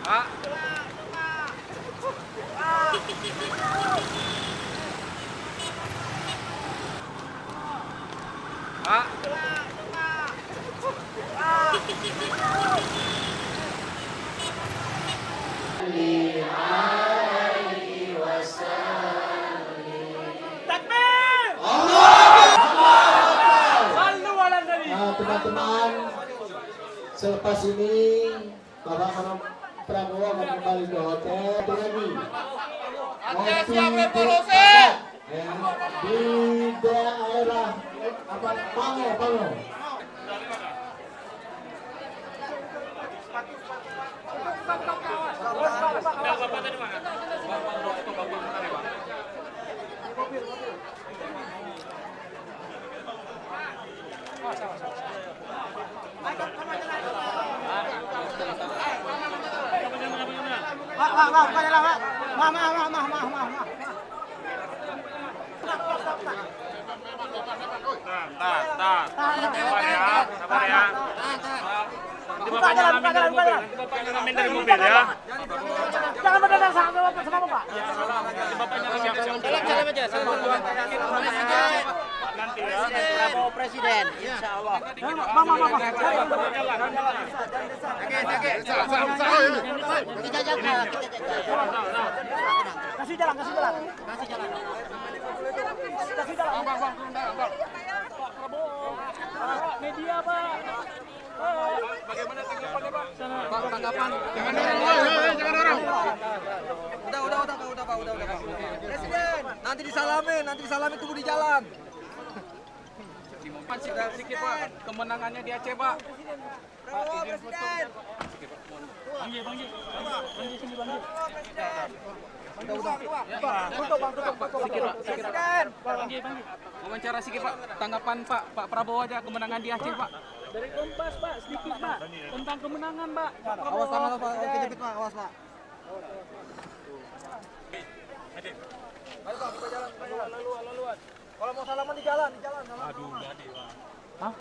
Pak. Pak. Teman-teman, selepas ini Bapak Prabowo akan kembali ke hotel lagi. Di daerah Pango. Sabar ya. Nanti bapaknya ngamen dari mobil ya. Jangan berdendam sama Bapak. Nanti bapaknya ngamen. Salam aja, salam duluan. Nanti ya. Prabowo Presiden, insya Allah. Kita jaga. Kasih jalan. Pak Prabowo, media Pak. Bagaimana tanggapannya Pak? Pak, tanggapan. Jangan dorong. Udah, Pak. Presiden, nanti disalamin tunggu di jalan. Sedikit Pak, kemenangannya di Aceh Pak. Prabowo Presiden. Wawancara sedikit Pak, tanggapan Pak Prabowo aja kemenangan di Aceh Pak. Dari Kompas Pak, sedikit Pak, tentang kemenangan Pak. Awas tangan Pak, kejepit Pak, awas Pak. Ayo Pak, buka jalan. Laluan. Kalau mau salaman di jalan. Aduh, jadi Pak. Hah?